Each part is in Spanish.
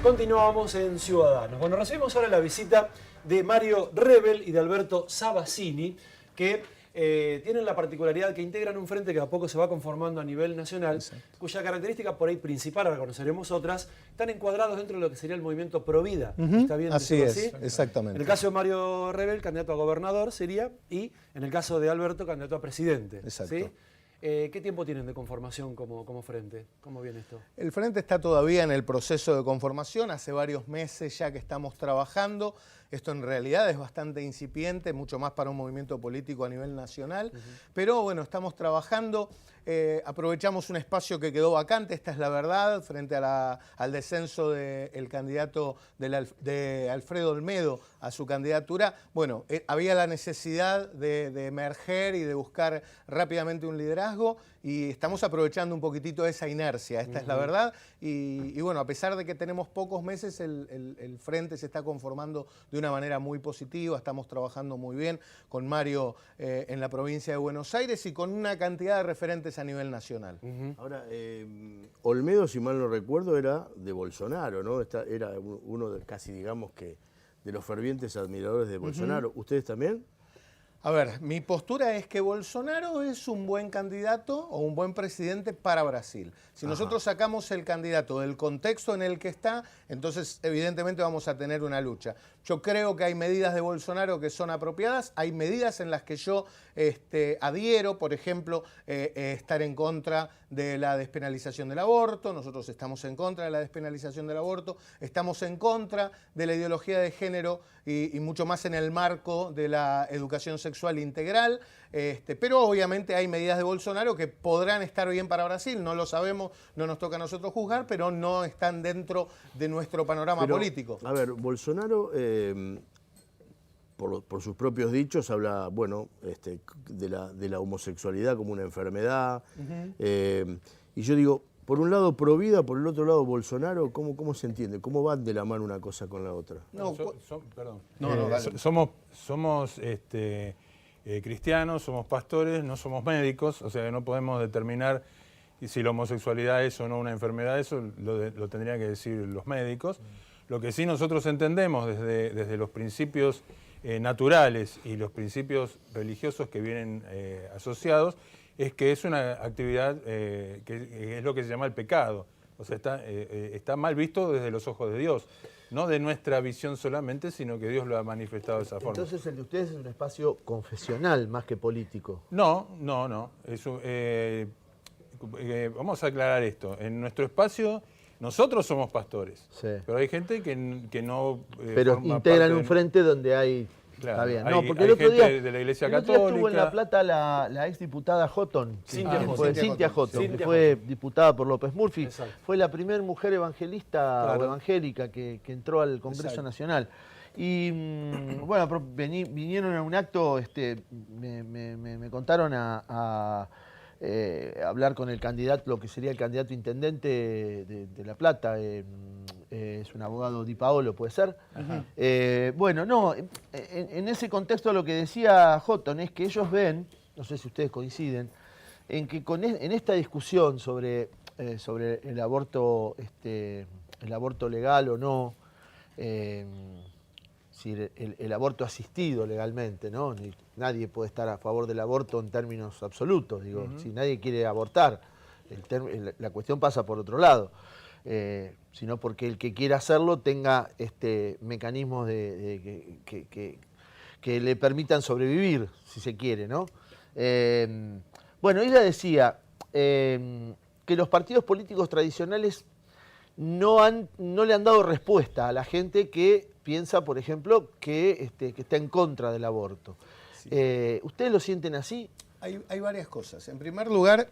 Continuamos en Ciudadanos. Bueno, recibimos ahora la visita de Mario Rebel y de Alberto Sabazzini, que tienen la particularidad que integran un frente que a poco se va conformando a nivel nacional, exacto, cuya característica por ahí principal, ahora conoceremos otras, están encuadrados dentro de lo que sería el movimiento Provida. ¿Está bien? Así es, exactamente. En el caso de Mario Rebel, candidato a gobernador sería, y en el caso de Alberto, candidato a presidente. Exacto. ¿Sí? ¿Qué tiempo tienen de conformación como frente? ¿Cómo viene esto? El frente está todavía en el proceso de conformación, hace varios meses ya que estamos trabajando. Esto en realidad es bastante incipiente, mucho más para un movimiento político a nivel nacional. Pero bueno, estamos trabajando, aprovechamos un espacio que quedó vacante, esta es la verdad, frente a al descenso del candidato de Alfredo Olmedo a su candidatura. Bueno, había la necesidad de emerger y de buscar rápidamente un liderazgo y estamos aprovechando un poquitito esa inercia, esta es la verdad. Y bueno, a pesar de que tenemos pocos meses, el frente se está conformando de una manera muy positiva, estamos trabajando muy bien con Mario en la provincia de Buenos Aires y con una cantidad de referentes a nivel nacional. Ahora, Olmedo, si mal no recuerdo, era de Bolsonaro, ¿no? Era uno de casi, digamos que, de los fervientes admiradores de Bolsonaro. ¿Ustedes también? A ver, mi postura es que Bolsonaro es un buen candidato o un buen presidente para Brasil. Si nosotros sacamos el candidato del contexto en el que está, entonces evidentemente vamos a tener una lucha. Yo creo que hay medidas de Bolsonaro que son apropiadas, hay medidas en las que yo adhiero, por ejemplo, estar en contra de la despenalización del aborto, nosotros estamos en contra de la despenalización del aborto, estamos en contra de la ideología de género y mucho más en el marco de la educación sexual integral, pero obviamente hay medidas de Bolsonaro que podrán estar bien para Brasil, no lo sabemos, no nos toca a nosotros juzgar, pero no están dentro de nuestro panorama político. A ver, Bolsonaro, por sus propios dichos, habla, bueno, de la homosexualidad como una enfermedad, y yo digo, por un lado Provida, por el otro lado Bolsonaro, ¿cómo se entiende? ¿Cómo van de la mano una cosa con la otra? No, perdón. Somos cristianos, somos pastores, no somos médicos, o sea que no podemos determinar si la homosexualidad es o no una enfermedad, eso lo tendrían que decir los médicos. Lo que sí nosotros entendemos desde los principios naturales y los principios religiosos que vienen asociados, es que es una actividad que es lo que se llama el pecado. O sea, está mal visto desde los ojos de Dios. No de nuestra visión solamente, sino que Dios lo ha manifestado de esa forma. Entonces el de ustedes es un espacio confesional más que político. No. Vamos a aclarar esto. En nuestro espacio, nosotros somos pastores. Sí. Pero hay gente que no... pero integran un frente donde hay... Claro, está bien. Hay, no, porque el otro gente día de la Iglesia el otro Católica. día estuvo en La Plata la exdiputada Houghton, Cynthia Houghton, que fue diputada por López Murphy. Exacto. Fue la primera mujer evangelista o evangélica que entró al Congreso Nacional. Y bueno, vinieron a un acto, me contaron a hablar con el candidato, lo que sería el candidato intendente de La Plata, es un abogado Di Paolo, ¿puede ser? Bueno, no, en ese contexto lo que decía Houghton es que ellos ven, no sé si ustedes coinciden, en que en esta discusión sobre el aborto legal o no, si el aborto asistido legalmente, ¿no? Nadie puede estar a favor del aborto en términos absolutos, digo, si nadie quiere abortar, la cuestión pasa por otro lado, sino porque el que quiera hacerlo tenga mecanismos que le permitan sobrevivir, si se quiere, ¿no? Bueno, ella decía que los partidos políticos tradicionales no le han dado respuesta a la gente que piensa, por ejemplo, que está en contra del aborto. Sí. ¿Ustedes lo sienten así? Hay varias cosas. En primer lugar,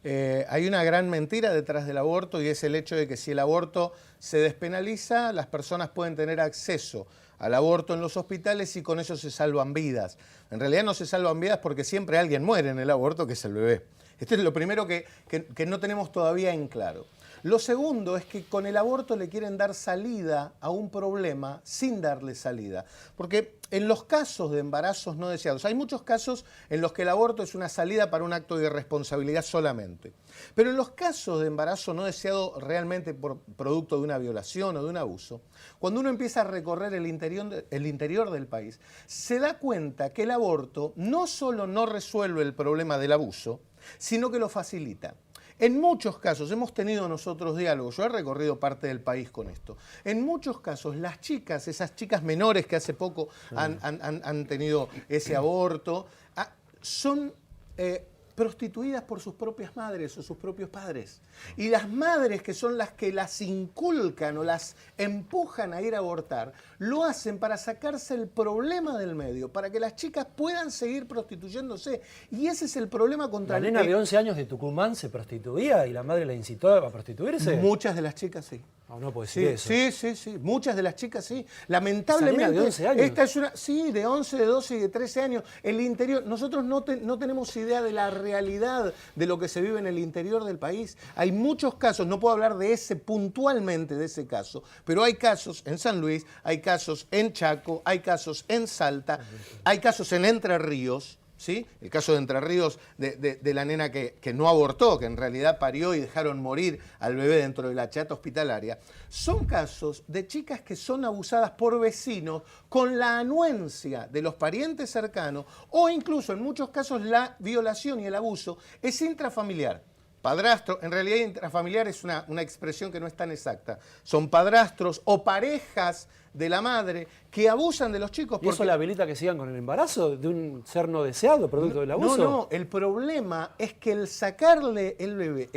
hay una gran mentira detrás del aborto y es el hecho de que si el aborto se despenaliza, las personas pueden tener acceso al aborto en los hospitales y con eso se salvan vidas. En realidad no se salvan vidas porque siempre alguien muere en el aborto, que es el bebé. Esto es lo primero que no tenemos todavía en claro. Lo segundo es que con el aborto le quieren dar salida a un problema sin darle salida. Porque en los casos de embarazos no deseados, hay muchos casos en los que el aborto es una salida para un acto de irresponsabilidad solamente. Pero en los casos de embarazo no deseado realmente por producto de una violación o de un abuso, cuando uno empieza a recorrer el interior del país, se da cuenta que el aborto no solo no resuelve el problema del abuso, sino que lo facilita. En muchos casos, hemos tenido nosotros diálogos, yo he recorrido parte del país con esto, en muchos casos las chicas, esas chicas menores que hace poco han tenido ese aborto, son prostituidas por sus propias madres o sus propios padres. Y las madres, que son las que las inculcan o las empujan a ir a abortar, lo hacen para sacarse el problema del medio, para que las chicas puedan seguir prostituyéndose. Y ese es el problema contra ¿La nena de 11 años de Tucumán se prostituía y la madre la incitó a prostituirse? Muchas de las chicas sí. No puede decir eso. Sí. Muchas de las chicas sí. Lamentablemente. ¿De 11 años? Esta es una. Sí, de 11, de 12 y de 13 años. El interior. Nosotros no tenemos idea de la realidad de lo que se vive en el interior del país. Hay muchos casos, no puedo hablar de ese puntualmente, de ese caso, pero hay casos en San Luis, hay casos en Chaco, hay casos en Salta, hay casos en Entre Ríos. ¿Sí? El caso de Entre Ríos de la nena que no abortó, que en realidad parió y dejaron morir al bebé dentro de la chata hospitalaria. Son casos de chicas que son abusadas por vecinos con la anuencia de los parientes cercanos, o incluso en muchos casos la violación y el abuso es intrafamiliar. Padrastro, en realidad intrafamiliar es una expresión que no es tan exacta. Son padrastros o parejas de la madre que abusan de los chicos. ¿Y eso le habilita que sigan con el embarazo de un ser no deseado, producto del abuso? No, el problema es que el sacarle el bebé,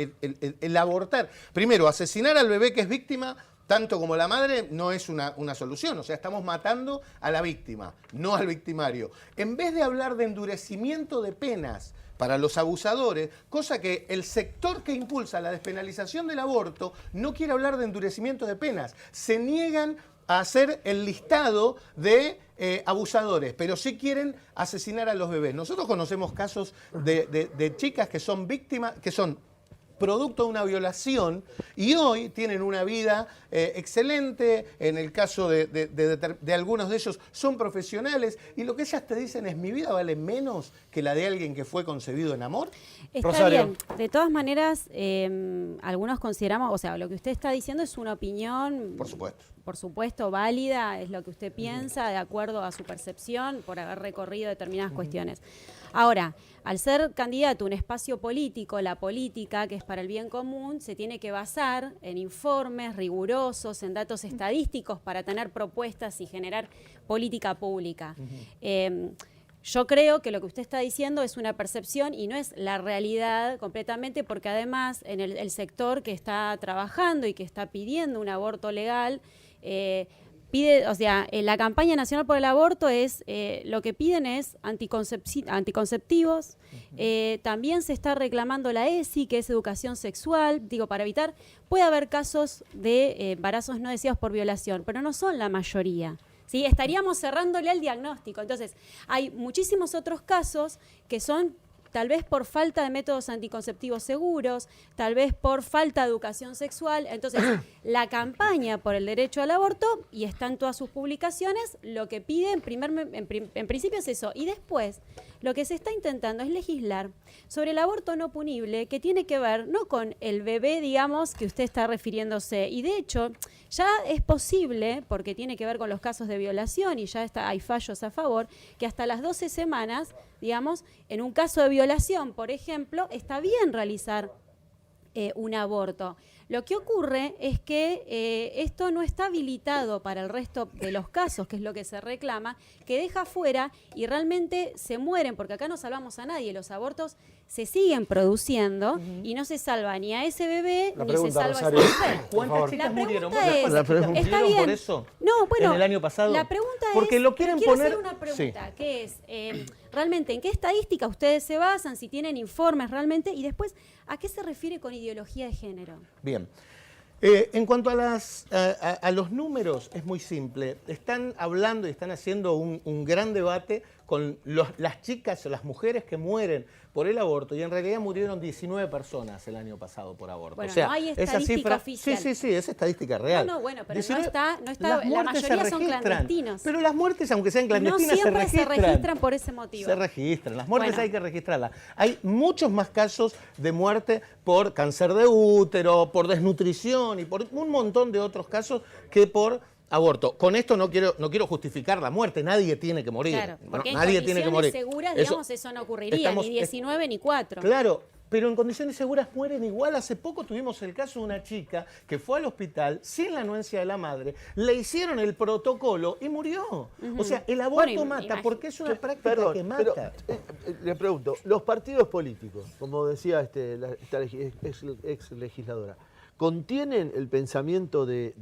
el abortar, primero, asesinar al bebé que es víctima, tanto como la madre, no es una solución. O sea, estamos matando a la víctima, no al victimario. En vez de hablar de endurecimiento de penas para los abusadores, cosa que el sector que impulsa la despenalización del aborto no quiere hablar de endurecimiento de penas. Se niegan a hacer el listado de abusadores, pero sí quieren asesinar a los bebés. Nosotros conocemos casos de chicas que son víctimas, que son producto de una violación y hoy tienen una vida excelente. En el caso de algunos de ellos son profesionales y lo que ellas te dicen es: mi vida vale menos que la de alguien que fue concebido en amor. Está Rosario. bien. De todas maneras, algunos consideramos, o sea, lo que usted está diciendo es una opinión, por supuesto, válida, es lo que usted piensa, de acuerdo a su percepción, por haber recorrido determinadas cuestiones. Ahora, al ser candidato a un espacio político, la política, que es para el bien común, se tiene que basar en informes rigurosos, en datos estadísticos para tener propuestas y generar política pública. Yo creo que lo que usted está diciendo es una percepción y no es la realidad completamente, porque además en el sector que está trabajando y que está pidiendo un aborto legal, pide, o sea, la campaña nacional por el aborto es, lo que piden es anticonceptivos, también se está reclamando la ESI, que es educación sexual, digo, para evitar, puede haber casos de embarazos no deseados por violación, pero no son la mayoría. ¿Sí? Estaríamos cerrándole al diagnóstico. Entonces, hay muchísimos otros casos que son tal vez por falta de métodos anticonceptivos seguros, tal vez por falta de educación sexual. Entonces, la campaña por el derecho al aborto, y está en todas sus publicaciones, lo que pide en principio es eso. Y después, lo que se está intentando es legislar sobre el aborto no punible, que tiene que ver no con el bebé, digamos, que usted está refiriéndose. Y de hecho, ya es posible, porque tiene que ver con los casos de violación, y ya hay fallos a favor, que hasta las 12 semanas, digamos, en un caso de violación, por ejemplo, está bien realizar un aborto. Lo que ocurre es que esto no está habilitado para el resto de los casos, que es lo que se reclama, que deja fuera y realmente se mueren, porque acá no salvamos a nadie, los abortos se siguen produciendo y no se salva ni a ese bebé, ni se salva a esa mujer. ¿Cuántas chicas murieron? ¿Está bien? Por eso? No, bueno, en el año pasado. La pregunta porque es, lo quieren quiero poner. hacer una pregunta, que es, realmente, ¿en qué estadística ustedes se basan? Si tienen informes realmente, y después, ¿a qué se refiere con ideología de género? Bien. En cuanto a los números, es muy simple. Están hablando y están haciendo un gran debate con las chicas o las mujeres que mueren por el aborto, y en realidad murieron 19 personas el año pasado por aborto. Bueno, o sea, no hay esa estadística cifra, oficial. Sí, es estadística real. No, bueno, pero 19, no está, las la muertes se mayoría son registran, clandestinos. Pero las muertes, aunque sean clandestinas, no siempre se registran por ese motivo. Se registran. Las muertes Bueno. hay que registrarlas. Hay muchos más casos de muerte por cáncer de útero, por desnutrición y por un montón de otros casos que por aborto. Con esto no quiero justificar la muerte, nadie tiene que morir. Claro, porque nadie en tiene que condiciones morir. seguras, digamos, eso no ocurriría, ni 19 ni 4. Claro, pero en condiciones seguras mueren igual. Hace poco tuvimos el caso de una chica que fue al hospital sin la anuencia de la madre, le hicieron el protocolo y murió. O sea, el aborto mata porque es una práctica que mata. Pero, le pregunto, los partidos políticos, como decía esta ex legisladora, ¿contienen el pensamiento de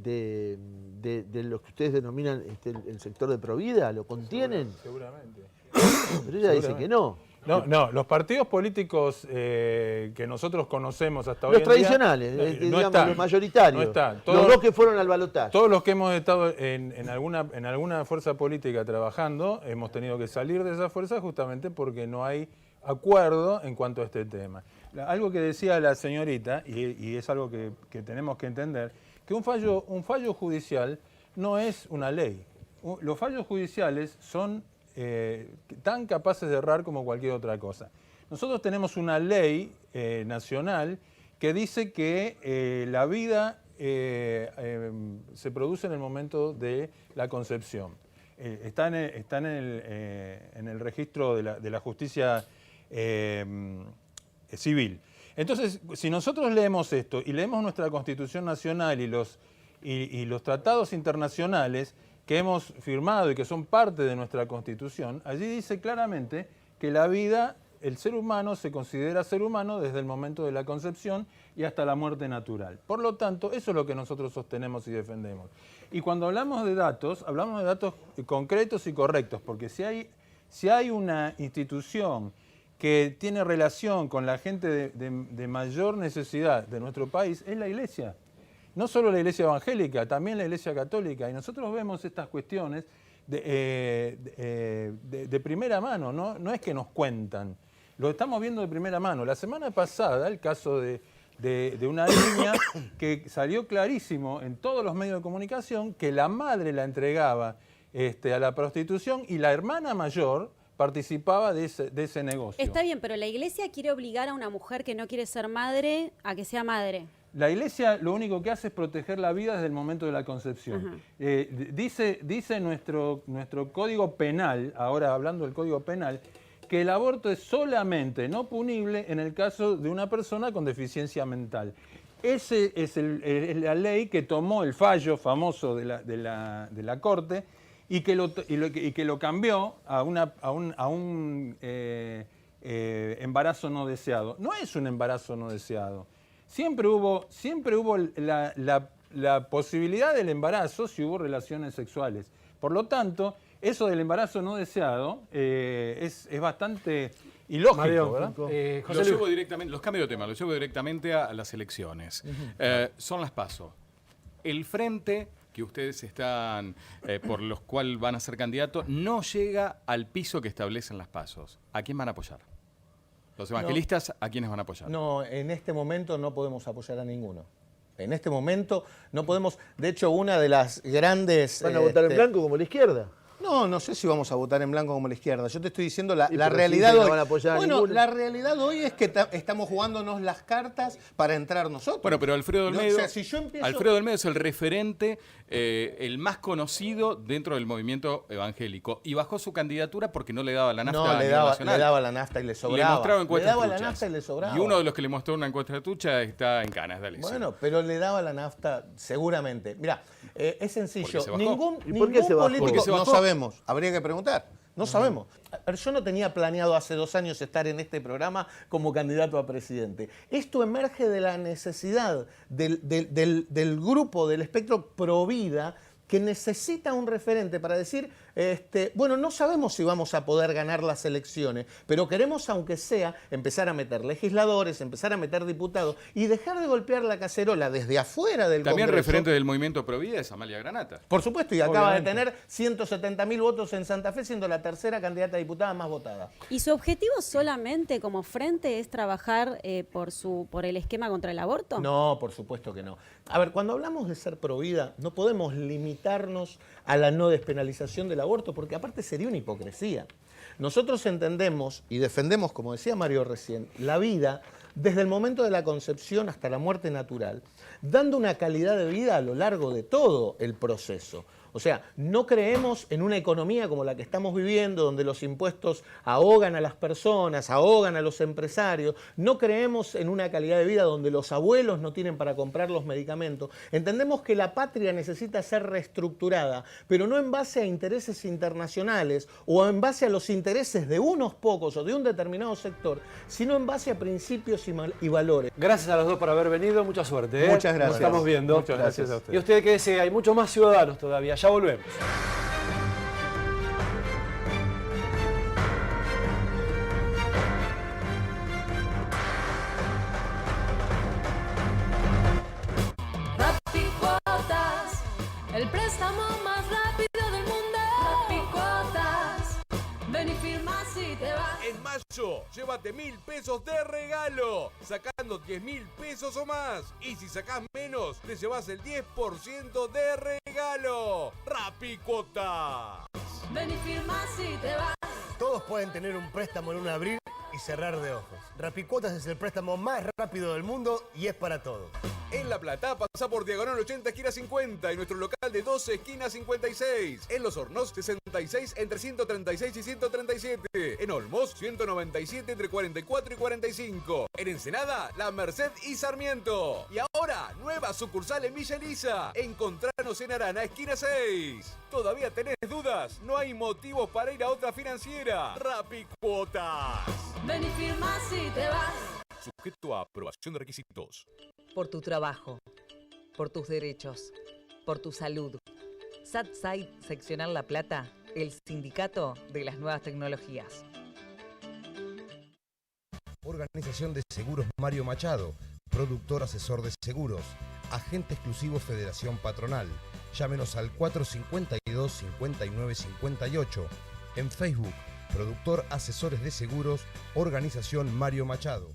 lo que ustedes denominan el sector de Provida? ¿Lo contienen? Seguramente. Pero ella dice que no. No, los partidos políticos que nosotros conocemos hasta hoy Los en día, tradicionales, no digamos, están, los mayoritarios. No están. Los dos que fueron al balotaje. Todos los que hemos estado en alguna fuerza política trabajando, hemos tenido que salir de esa fuerza justamente porque no hay acuerdo en cuanto a este tema. Algo que decía la señorita, y es algo que tenemos que entender, que un fallo judicial no es una ley. Los fallos judiciales son tan capaces de errar como cualquier otra cosa. Nosotros tenemos una ley nacional que dice que la vida se produce en el momento de la concepción. Está en el registro de la justicia civil. Entonces, si nosotros leemos esto y leemos nuestra Constitución Nacional y los tratados internacionales que hemos firmado y que son parte de nuestra Constitución, allí dice claramente que la vida, el ser humano se considera ser humano desde el momento de la concepción y hasta la muerte natural. Por lo tanto, eso es lo que nosotros sostenemos y defendemos. Y cuando hablamos de datos concretos y correctos, porque si hay una institución que tiene relación con la gente de mayor necesidad de nuestro país, es la Iglesia. No solo la Iglesia evangélica, también la Iglesia católica. Y nosotros vemos estas cuestiones de primera mano, no es que nos cuentan. Lo estamos viendo de primera mano. La semana pasada, el caso de una niña que salió clarísimo en todos los medios de comunicación que la madre la entregaba a la prostitución y la hermana mayor participaba de ese negocio. Está bien, pero la Iglesia quiere obligar a una mujer que no quiere ser madre a que sea madre. La Iglesia lo único que hace es proteger la vida desde el momento de la concepción. Dice nuestro Código Penal, ahora hablando del Código Penal, que el aborto es solamente no punible en el caso de una persona con deficiencia mental. Esa es la ley que tomó el fallo famoso de la Corte y que lo cambió a un embarazo no deseado. No es un embarazo no deseado. Siempre hubo la posibilidad del embarazo si hubo relaciones sexuales. Por lo tanto, eso del embarazo no deseado es bastante ilógico, Mario, ¿verdad? Los cambios de tema, los llevo directamente a las elecciones. Son las PASO. El frente que ustedes están, por los cuales van a ser candidatos, no llega al piso que establecen las PASOs. ¿A quién van a apoyar? Los evangelistas, ¿a quiénes van a apoyar? No, en este momento no podemos apoyar a ninguno. En este momento no podemos. De hecho, una de las grandes... ¿Van a votar en blanco como la izquierda? No sé si vamos a votar en blanco como la izquierda. Yo te estoy diciendo la pero realidad sí, hoy. no van a apoyar a ninguno. La realidad hoy es que estamos jugándonos las cartas para entrar nosotros. Bueno, pero Alfredo del Medo, O sea, si yo empiezo... Alfredo del Medo es el referente, el más conocido dentro del movimiento evangélico. Y bajó su candidatura porque no le daba la nafta a nivel nacional. le daba la nafta y le sobraba. Le mostraba encuestas Le daba truchas. la nafta y le sobraba. Y uno de los que le mostró una encuesta trucha está en canas de elección. Bueno, pero le daba la nafta seguramente. Mira, es sencillo. ¿Por qué se bajó? Ningún qué se bajó? político, ¿Por qué se no bajó? sabemos. Habría que preguntar. No sabemos. Yo no tenía planeado hace 2 años estar en este programa como candidato a presidente. Esto emerge de la necesidad del grupo, del espectro pro vida, que necesita un referente para decir bueno, no sabemos si vamos a poder ganar las elecciones, pero queremos, aunque sea, empezar a meter legisladores, empezar a meter diputados y dejar de golpear la cacerola desde afuera del También Congreso. referente del movimiento Pro Vida es Amalia Granata. Por supuesto, y acaba de tener 170.000 votos en Santa Fe, siendo la tercera candidata a diputada más votada. ¿Y su objetivo solamente como frente es trabajar por el esquema contra el aborto? No, por supuesto que no. A ver, cuando hablamos de ser pro vida, no podemos limitarnos a la no despenalización del aborto, porque aparte sería una hipocresía. Nosotros entendemos y defendemos, como decía Mario recién, la vida desde el momento de la concepción hasta la muerte natural, dando una calidad de vida a lo largo de todo el proceso. O sea, no creemos en una economía como la que estamos viviendo, donde los impuestos ahogan a las personas, ahogan a los empresarios. No creemos en una calidad de vida donde los abuelos no tienen para comprar los medicamentos. Entendemos que la patria necesita ser reestructurada, pero no en base a intereses internacionales o en base a los intereses de unos pocos o de un determinado sector, sino en base a principios y valores. Gracias a los dos por haber venido, mucha suerte. Muchas gracias. Nos estamos viendo. Muchas gracias a ustedes. Y usted quédese, hay muchos más ciudadanos todavía. Ya volvemos. Rapicuotas, el préstamo más rápido del mundo. Rapicuotas, ven y firma si te vas. En mayo, llévate 1.000 pesos de regalo, sacando 10.000 pesos o más. Y si sacás menos, te llevas el 10% de regalo. Rapicuotas. Ven y firma si te vas. Todos pueden tener un préstamo en un abrir y cerrar de ojos. Rapicuotas es el préstamo más rápido del mundo y es para todos. En La Plata, pasa por Diagonal 80, esquina 50. Y nuestro local de 12, esquina 56. En Los Hornos, 66, entre 136 y 137. En Olmos, 197, entre 44 y 45. En Ensenada, La Merced y Sarmiento. Y ahora, nueva sucursal en Villa Elisa. Encontranos en Arana, esquina 6. ¿Todavía tenés dudas? No hay motivos para ir a otra financiera. Rapicuotas. Ven y firma si te vas. Sujeto a aprobación de requisitos. Por tu trabajo, por tus derechos, por tu salud. SatSide Seccional La Plata, el sindicato de las nuevas tecnologías. Organización de Seguros Mario Machado, productor asesor de seguros, agente exclusivo Federación Patronal. Llámenos al 452-5958. En Facebook, productor asesores de seguros, Organización Mario Machado.